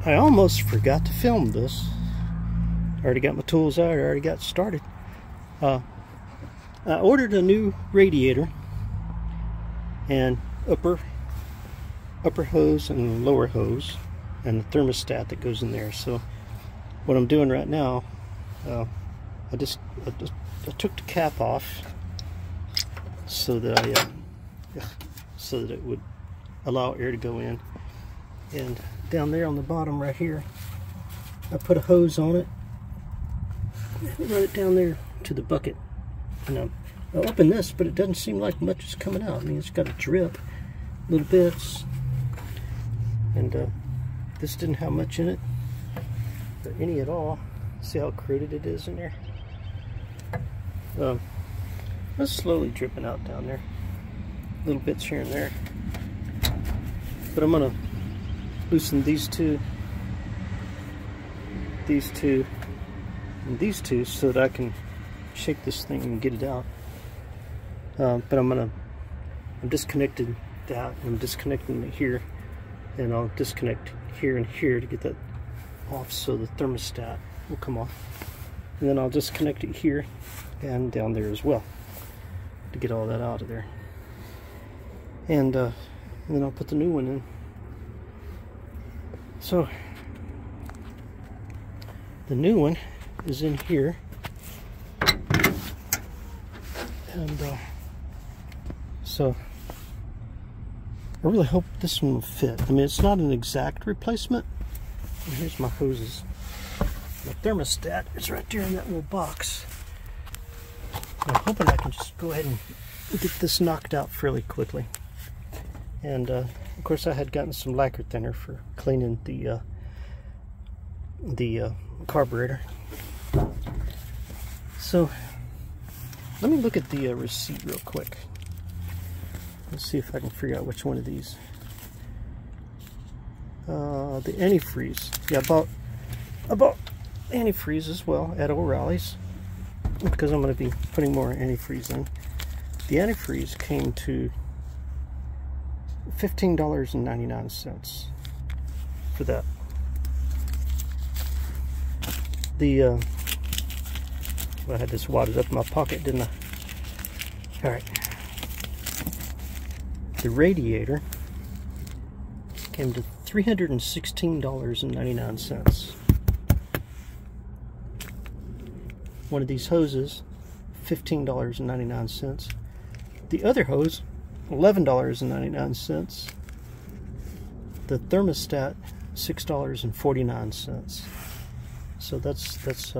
I almost forgot to film this. I already got my tools out, I already got started. I ordered a new radiator and upper hose and lower hose and the thermostat that goes in there. So what I'm doing right now, I took the cap off so that it would allow air to go in. And down there on the bottom right here, I put a hose on it, run it down there to the bucket. And I open this, but it doesn't seem like much is coming out. I mean, it's got a drip, little bits, and this didn't have much in it, or any at all. See how corroded it is in there? It's slowly dripping out down there, little bits here and there. But I'm gonna loosen these two, and these two, so that I can shake this thing and get it out. But I'm disconnecting that, and I'm disconnecting it here, and I'll disconnect here and here to get that off so the thermostat will come off. And then I'll disconnect it here and down there as well to get all that out of there. And then I'll put the new one in. So the new one is in here, and so I really hope this one will fit. I mean, it's not an exact replacement. And here's my hoses. My thermostat is right there in that little box. And I'm hoping I can just go ahead and get this knocked out fairly quickly. And of course, I had gotten some lacquer thinner for cleaning the carburetor. So let me look at the receipt real quick. Let's see if I can figure out which one of these. The antifreeze. Yeah, I bought antifreeze as well at O'Reilly's, because I'm going to be putting more antifreeze in. The antifreeze came to $15.99 for that. Well, I had this wadded up in my pocket, didn't I? Alright. The radiator came to $316.99. One of these hoses, $15.99. The other hose, $11.99. The thermostat, $6.49. So that's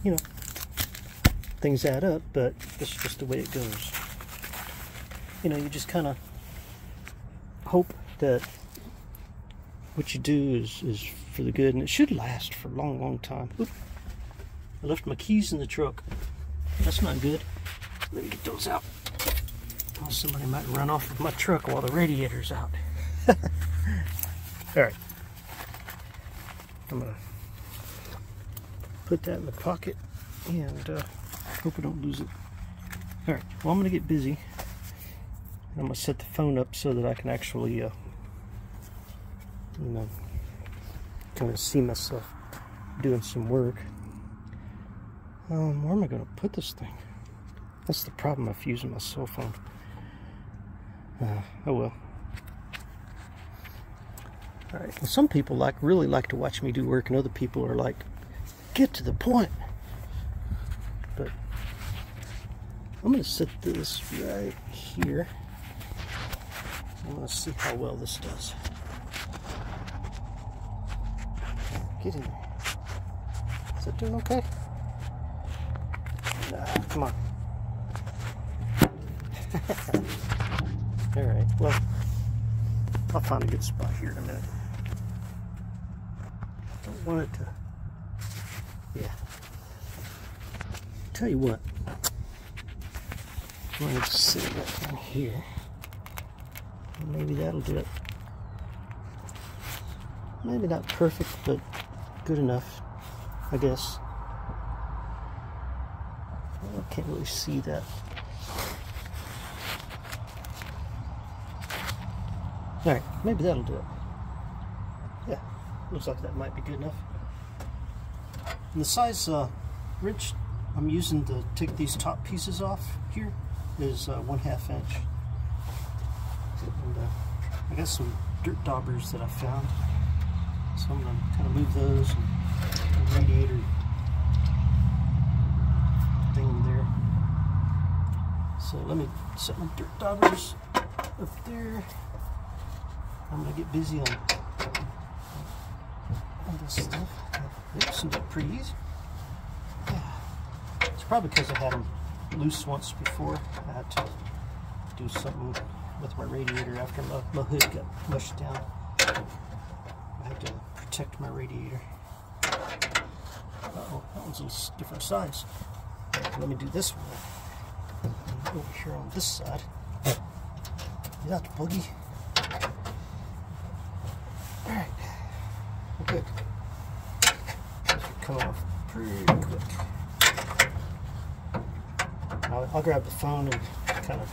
you know, things add up, but that's just the way it goes. You know, you just kind of hope that what you do is for the good, and it should last for a long, long time. Oop. I left my keys in the truck. That's not good. Let me get those out. Oh, somebody might run off with my truck while the radiator's out. Alright. I'm going to put that in the pocket and hope I don't lose it. Alright, well, I'm going to get busy. I'm going to set the phone up so that I can actually, you know, kind of see myself doing some work. Where am I going to put this thing? That's the problem of using my cell phone. Oh well. Alright, well, some people really like to watch me do work, and other people are like, get to the point. But I'm going to set this right here. I'm going to see how well this does. Get in there. Is it doing okay? Nah, come on. Alright, well, I'll find a good spot here in a minute. Don't want it to... Yeah. Tell you what. I'm going to sit it right down here. Maybe that'll do it. Maybe not perfect, but good enough, I guess. I can't really see that. Alright, maybe that'll do it. Yeah, looks like that might be good enough. And the size wrench I'm using to take these top pieces off here is 1/2 inch. And I got some dirt daubers that I found, so I'm going to kind of move those and the radiator thing there. So let me set my dirt daubers up there. I'm going to get busy on this stuff. It seems like pretty easy. Yeah. It's probably because I had them loose once before. I had to do something with my radiator after my hood got mushed down. I had to protect my radiator. Uh-oh, that one's a different size. Let me do this one. And over here on this side. Get out the boogie. Alright. Good. This will come off pretty quick. I'll grab the phone and kind of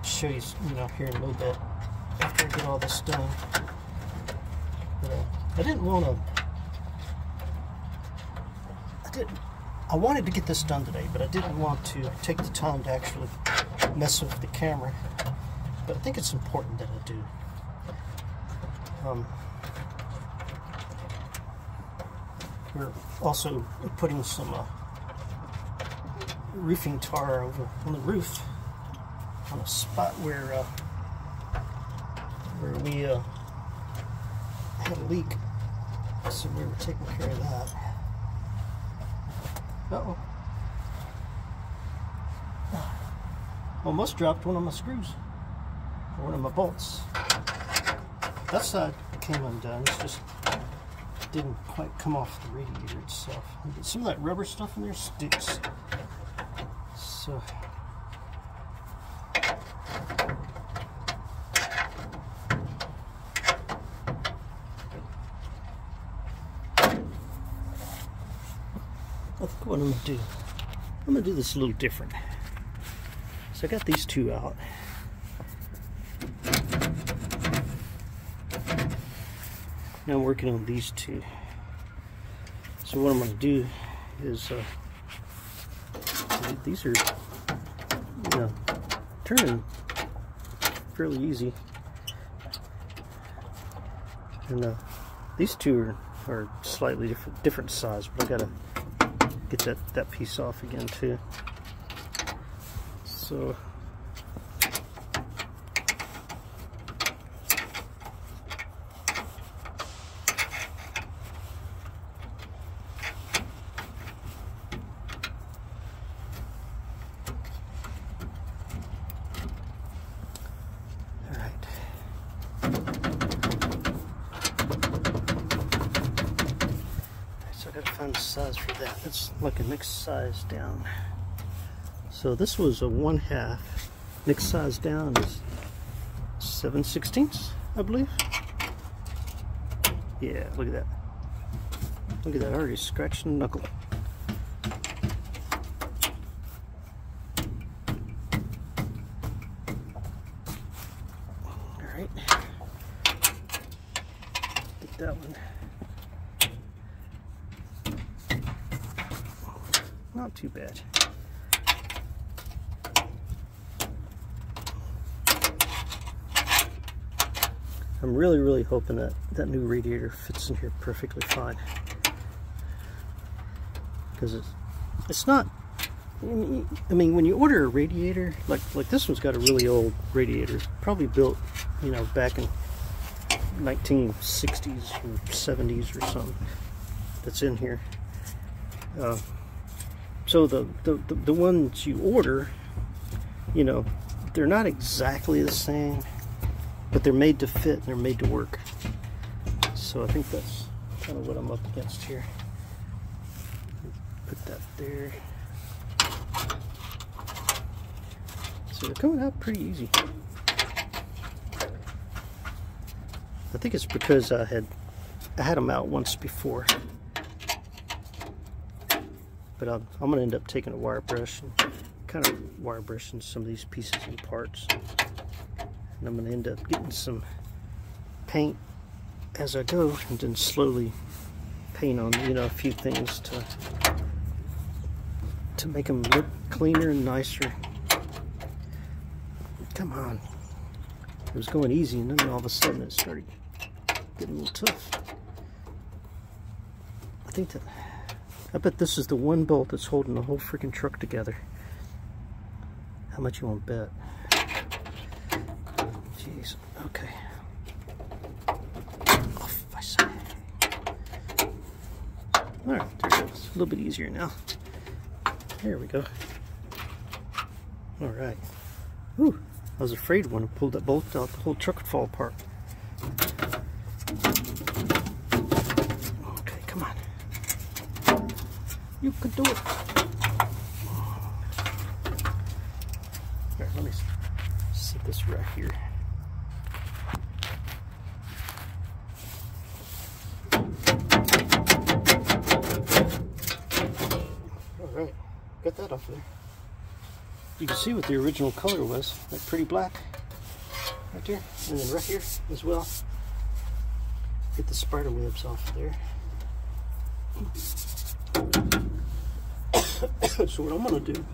show you, here in a little bit after I get all this done. But I didn't want to. I wanted to get this done today, but I didn't want to take the time to actually mess with the camera. But I think it's important that I do. We're also putting some roofing tar over on the roof on a spot where we had a leak, so we were taking care of that. Uh-oh. Almost dropped one of my screws, or one of my bolts. That side came undone. It's just didn't quite come off the radiator itself. Some of that rubber stuff in there sticks. So I think what I'm gonna do this a little different. So I got these two out. Now I'm working on these two. So what I'm going to do is, these are, turning fairly easy. And these two are slightly different size, but I got to get that piece off again too. So I gotta find the size for that. It's like a next size down. So this was a 1/2. Next size down is 7/16, I believe. Yeah, look at that. Look at that, already scratching the knuckle. Alright. Get that one. Not too bad. I'm really hoping that that new radiator fits in here perfectly fine, because it's not. I mean, when you order a radiator like this one's got a really old radiator, probably built, back in 1960s or 70s or something. That's in here. So the ones you order, they're not exactly the same, but they're made to fit and they're made to work. So I think that's kind of what I'm up against here. Put that there. So they're coming out pretty easy. I think it's because I had them out once before. But I'm going to end up taking a wire brush and kind of wire brushing some of these pieces and parts. And I'm going to end up getting some paint as I go, and then slowly paint on, you know, a few things to make them look cleaner and nicer. Come on. It was going easy, and then all of a sudden it started getting a little tough. I bet this is the one bolt that's holding the whole freaking truck together. How much you want to bet? Jeez. Okay. Off, I say. Alright, there it goes. A little bit easier now. There we go. Alright. Whew. I was afraid when I pulled that bolt out, the whole truck would fall apart. Okay, come on. You can do it. Alright, let me set this right here. Alright, got that off there. You can see what the original color was, that pretty black right there, and then right here as well. Get the spider webs off there. So what I'm gonna do,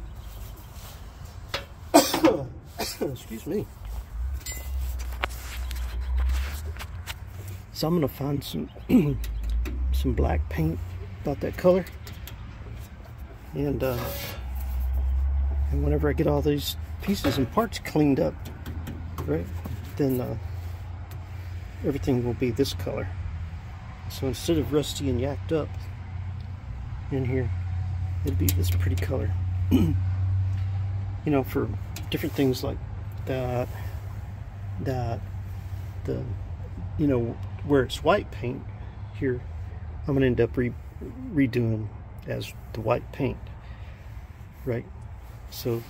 excuse me, so I'm gonna find some some black paint about that color, and whenever I get all these pieces and parts cleaned up, right, then everything will be this color. So instead of rusty and yacked up in here, it'll be this pretty color. You know, for different things like that, the, you know, where it's white paint here, I'm gonna end up redoing as the white paint, right? So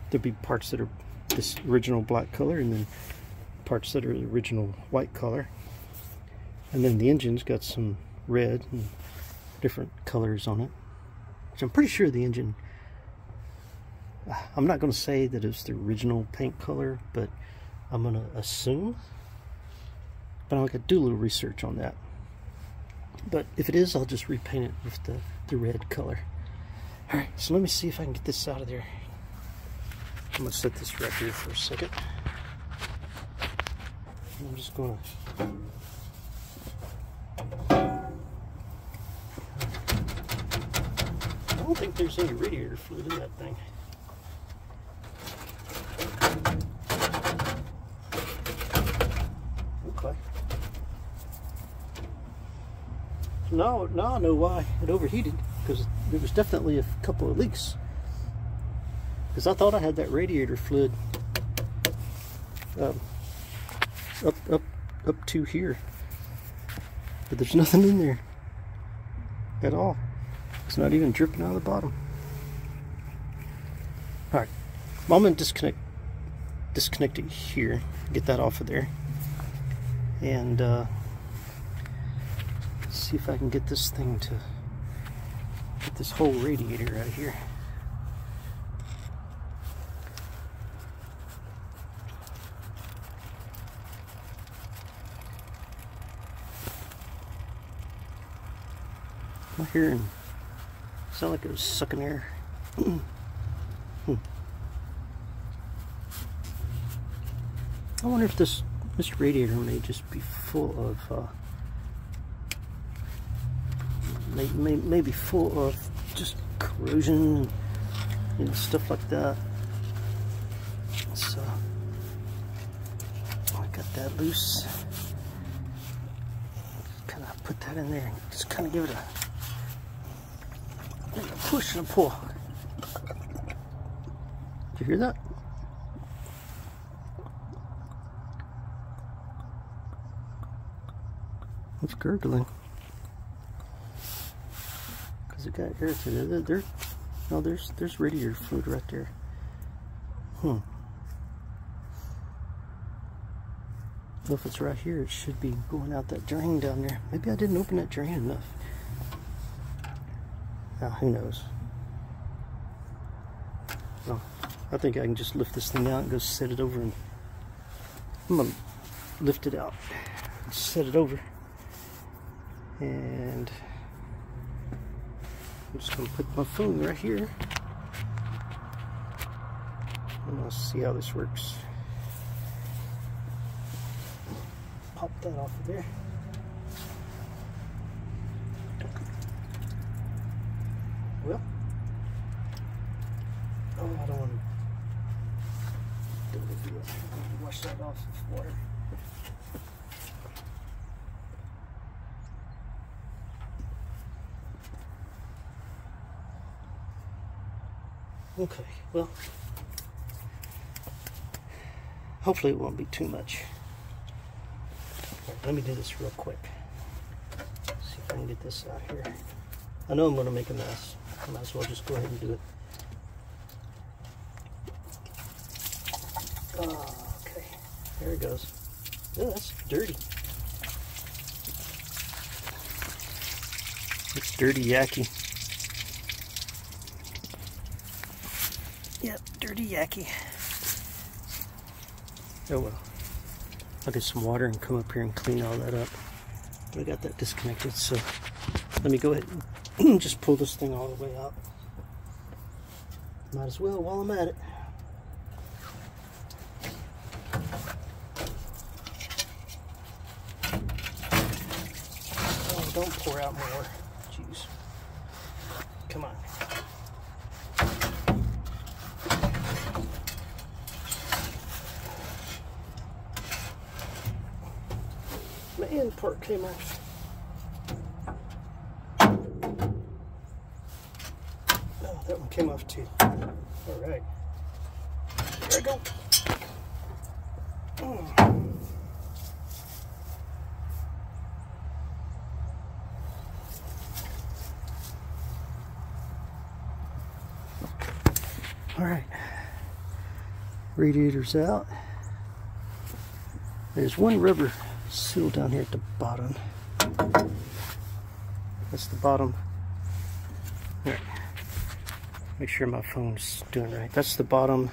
there'll be parts that are this original black color, and then parts that are the original white color, and then the engine's got some red and different colors on it, which I'm pretty sure the engine, I'm not going to say that it's the original paint color, but I'm going to assume, but I'm going to do a little research on that. But if it is, I'll just repaint it with the red color. Alright, so let me see if I can get this out of there. I'm going to set this right here for a second. I'm just going to... I don't think there's any radiator fluid in that thing. Okay. Now I know why it overheated, because there was definitely a couple of leaks. Because I thought I had that radiator fluid up to here, but there's nothing in there at all. It's not even dripping out of the bottom. All right, well, I'm gonna disconnect it here, get that off of there, and see if I can get this thing to get this whole radiator out of here. I'm hearing, sound like it was sucking air. I wonder if this radiator may just be full of maybe full of just corrosion and stuff like that. So I got that loose. Kind of put that in there and just kind of give it a push and a pull. Did you hear that? It's gurgling. Because it got air through there. No, there's radiator fluid right there. Well, if it's right here, it should be going out that drain down there. Maybe I didn't open that drain enough. Who knows? Well, I think I can just lift this thing out and go set it over, and I'm gonna lift it out. set it over, and I'm just going to put my phone right here, and I'll see how this works. Pop that off of there. Well, oh, I don't want to wash that off with water. Okay, well, hopefully it won't be too much. Right, let me do this real quick. See if I can get this out here. I know I'm going to make a mess. I might as well just go ahead and do it. Oh, okay, there it goes. Oh, that's dirty. It's dirty yucky. Yep, dirty yucky. Oh well. I'll get some water and come up here and clean all that up. I got that disconnected, so let me go ahead and just pull this thing all the way out. Might as well while I'm at it. Oh, don't pour out more. Jeez. Come on. My end part came off. Oh, that one came off too. All right. There I go. All right. Radiator's out. There's one rubber seal down here at the bottom. That's the bottom. All right. Make sure my phone's doing right. That's the bottom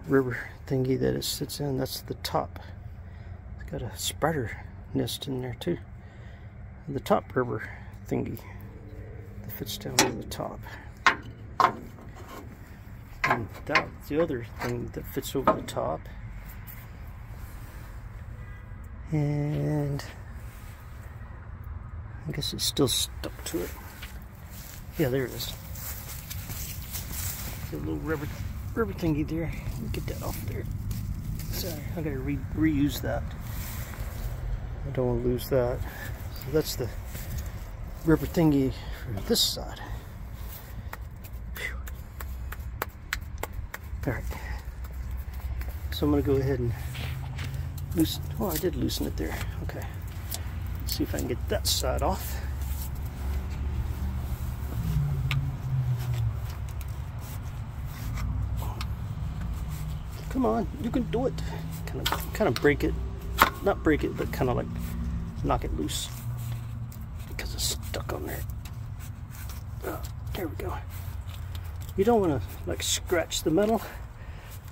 rubber thingy that it sits in. That's the top. It's got a spider nest in there too. The top rubber thingy that fits down on the top. And that's the other thing that fits over the top. And I guess it's still stuck to it. Yeah, there it is. The little rubber thingy there. Get that off there. Sorry, I gotta reuse that. I don't want to lose that. So that's the rubber thingy for this side. Whew. All right. So I'm gonna go ahead and loosen. Oh, I did loosen it there. Okay. Let's see if I can get that side off. Come on, you can do it. Kind of break it, not break it, but kind of like knock it loose because it's stuck on there. Oh, there we go. You don't want to like scratch the metal.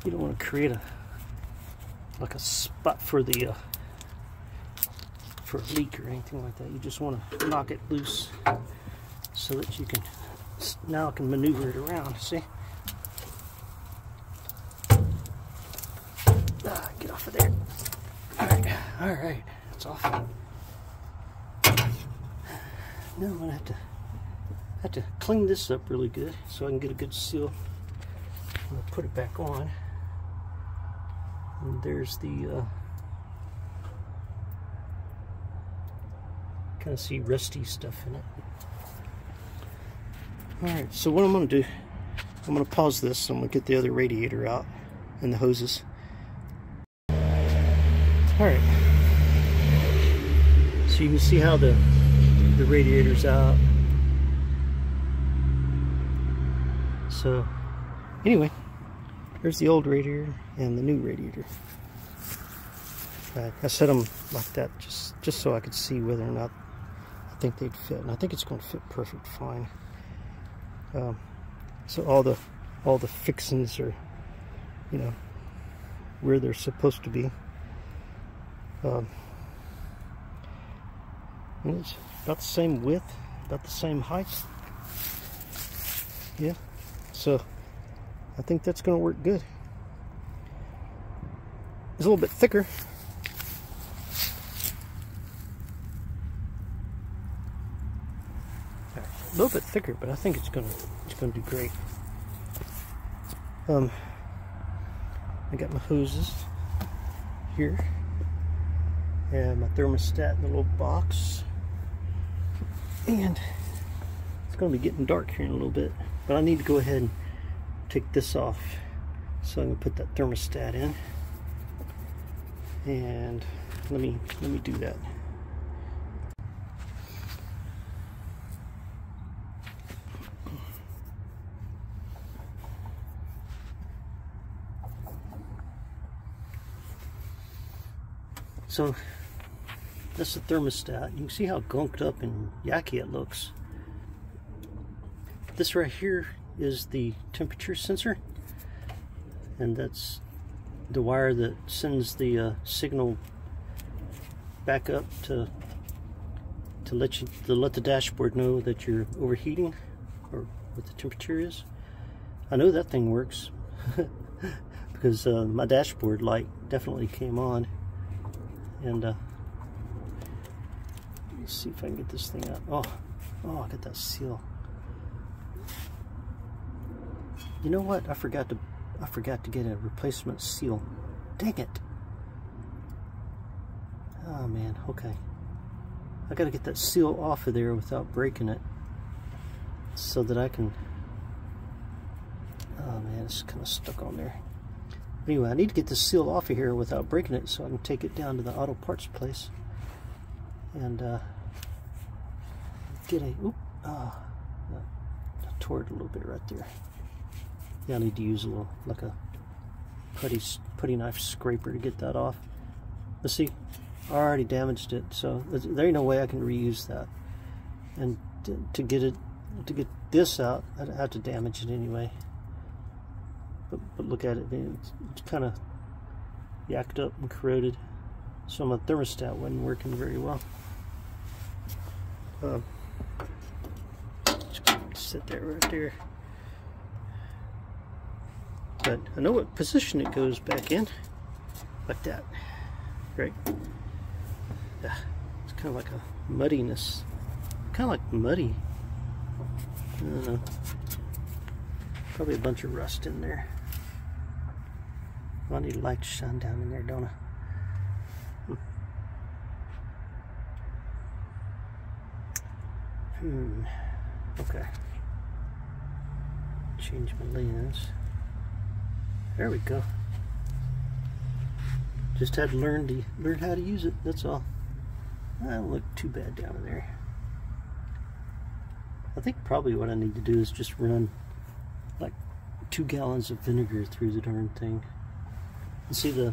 You don't want to create a spot for the for a leak or anything like that. You just want to knock it loose so that you can now I can maneuver it around. See? Get off of there. All right, it's off. Now I'm gonna have to clean this up really good so I can get a good seal. I'm gonna put it back on. And there's the kind of see rusty stuff in it. All right, so what I'm gonna do, I'm gonna pause this. I'm gonna get the other radiator out and the hoses. Alright, so you can see how the radiator's out. So anyway, there's the old radiator and the new radiator. I set them like that just so I could see whether or not I think they'd fit, and I think it's going to fit perfect fine. So all the fixings are, you know, where they're supposed to be. And it's about the same width, about the same height. Yeah, so I think that's going to work good. It's a little bit thicker. A little bit thicker, but I think it's going to do great. I got my hoses here, and my thermostat in the little box, and it's going to be getting dark here in a little bit, but I need to go ahead and take this off, so I'm going to put that thermostat in, and let me do that. So that's the thermostat. You can see how gunked up and yucky it looks. This right here is the temperature sensor, and that's the wire that sends the signal back up to let the dashboard know that you're overheating or what the temperature is. I know that thing works because my dashboard light definitely came on. And let me see if I can get this thing out. Oh, I got that seal. You know what? I forgot to get a replacement seal. Dang it! Oh man. Okay. I got to get that seal off of there without breaking it, so that I can. Oh man, it's kind of stuck on there. Anyway, I need to get the seal off of here without breaking it, so I can take it down to the auto parts place and get a. I tore it a little bit right there. Yeah, I need to use a little, like a putty knife scraper to get that off. Let's see, I already damaged it, so there ain't no way I can reuse that. And to get this out, I'd have to damage it anyway. But look at it, it's kind of yacked up and corroded, so my thermostat wasn't working very well. Just sit there right there. But I know what position it goes back in, like that, right? Yeah, it's kind of like a muddiness, kind of like muddy. I don't know. Probably a bunch of rust in there. Well, I need a light to shine down in there, don't I? Okay. Change my lens. There we go. Just had to learn how to use it. That's all. I don't look too bad down in there. I think probably what I need to do is just run like 2 gallons of vinegar through the darn thing. You see the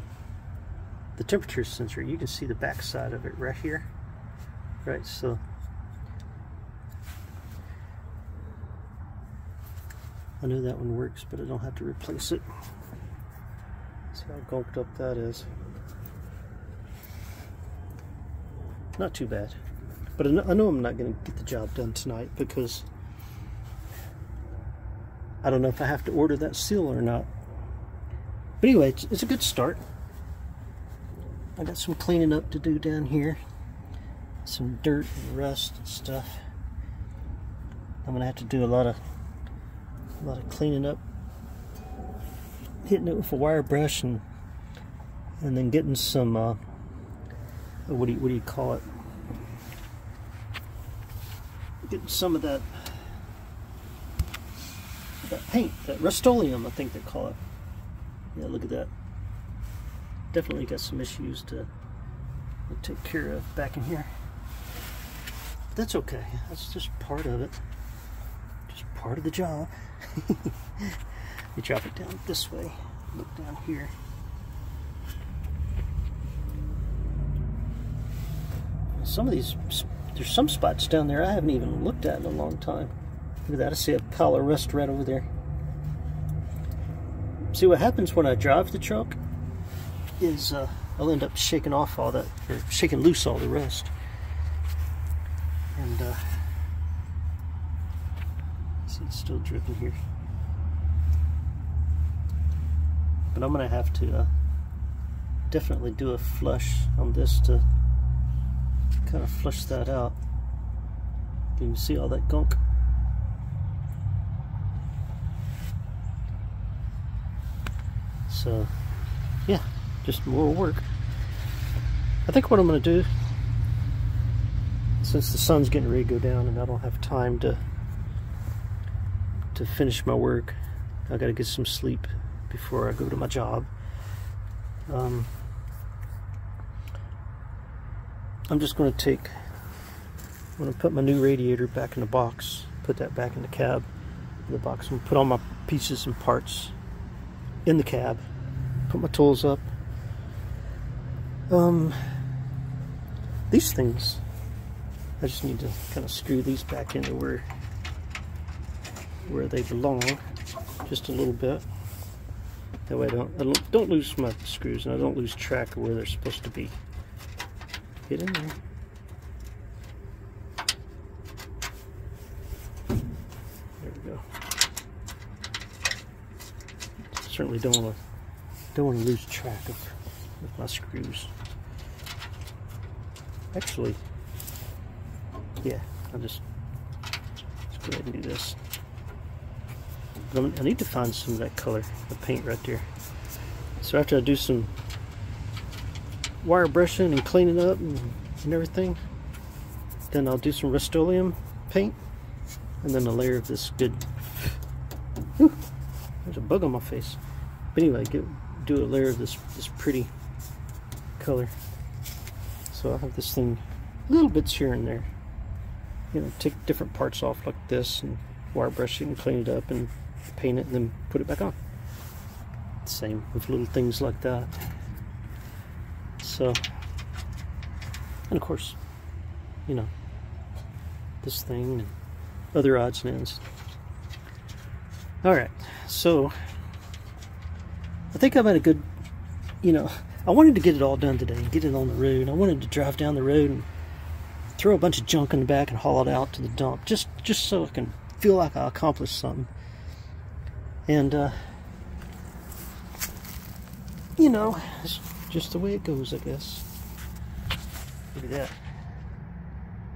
temperature sensor, you can see the back side of it right here. Right, so I know that one works, but I don't have to replace it. See how gunked up that is. Not too bad. But I know I'm not going to get the job done tonight because I don't know if I have to order that seal or not. But anyway, it's a good start. I got some cleaning up to do down here. Some dirt and rust and stuff. I'm going to have to do a lot of cleaning up. Hitting it with a wire brush and then getting some what do you call it? Getting some of that paint, that Rust-Oleum, I think they call it. Yeah, look at that. Definitely got some issues to take care of back in here. But that's okay. That's just part of it. Just part of the job. You drop it down this way. Look down here. Some of these, there's some spots down there I haven't even looked at in a long time. Look at that. I see a pile of rust right over there. See, what happens when I drive the truck is I'll end up shaking off all that, or shaking loose all the rust. And see, it's still dripping here. But I'm gonna have to definitely do a flush on this to kind of flush that out. Can you see all that gunk? So yeah, just more work. I think what I'm going to do, since the sun's getting ready to go down and I don't have time to finish my work, I got to get some sleep before I go to my job. I'm just going to I'm going to put my new radiator back in the box, put that back in the cab, in the box, and put all my pieces and parts in the cab, put my tools up. These things, I just need to kind of screw these back into where they belong, just a little bit. That way I don't lose my screws and I don't lose track of where they're supposed to be. Get in there. There we go. Certainly don't want to lose track of my screws. Actually, yeah, let's go ahead and do this. But I need to find some of that color, the paint right there. So after I do some wire brushing and cleaning up and everything, then I'll do some Rust-Oleum paint, and then a layer of this good. Whew, there's a bug on my face. But anyway, do a layer of this pretty color. So I'll have this thing, little bits here and there. You know, take different parts off like this and wire brush it and clean it up and paint it and then put it back on. Same with little things like that. So, and of course, you know, this thing and other odds and ends. Alright, so I think I'm at a good, you know, I wanted to get it all done today and get it on the road. I wanted to drive down the road and throw a bunch of junk in the back and haul it out to the dump, just so I can feel like I accomplished something. And you know, it's just the way it goes, I guess. Look at that.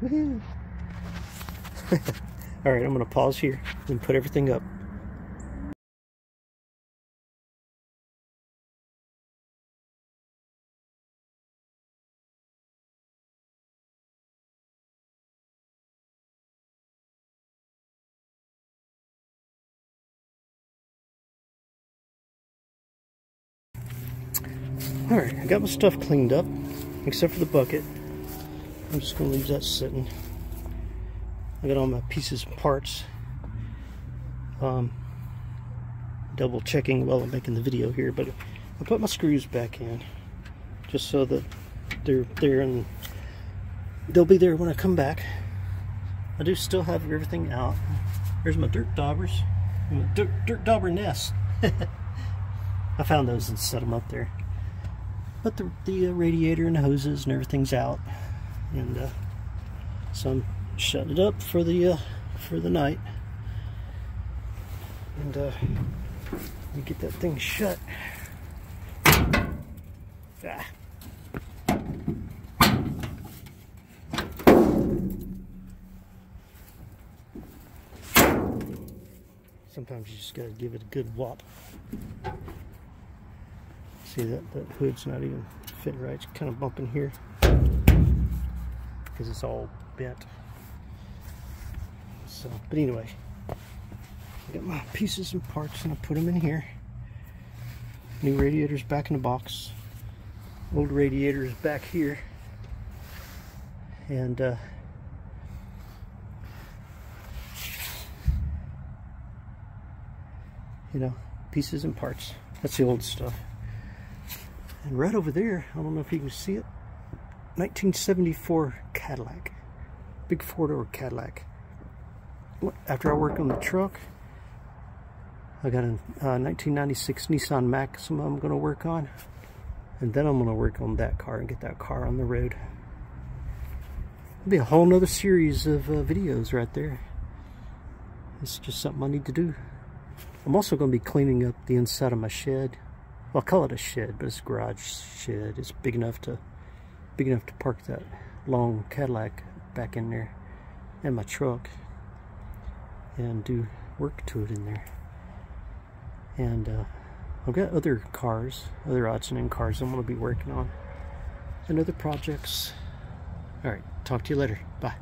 Woohoo! Alright, I'm gonna pause here and put everything up. Alright, I got my stuff cleaned up, except for the bucket. I'm just going to leave that sitting. I got all my pieces and parts. Double checking while I'm making the video here, but I put my screws back in, just so that they're there and they'll be there when I come back. I do still have everything out. There's my dirt daubers, my dirt dauber nest. I found those and set them up there. But the radiator and the hoses and everything's out, and so I'm shutting it up for the night. And you get that thing shut. Ah. Sometimes you just gotta give it a good whop. See that hood's not even fitting right. It's kind of bumping here because it's all bent. So, but anyway, I got my pieces and parts and I put them in here. New radiator's back in the box. Old radiator is back here. And you know, pieces and parts. That's the old stuff. And right over there, I don't know if you can see it, 1974 Cadillac, big four-door Cadillac. After I worked on the truck, I got a 1996 Nissan Maxima I'm going to work on, and then I'm going to work on that car and get that car on the road. be a whole nother series of videos right there. It's just something I need to do. I'm also going to be cleaning up the inside of my shed. Well, I'll call it a shed, but it's a garage shed. It's big enough to park that long Cadillac back in there, and my truck, and do work to it in there. And I've got other cars, other odds and ends cars I'm going to be working on, and other projects. All right, talk to you later. Bye.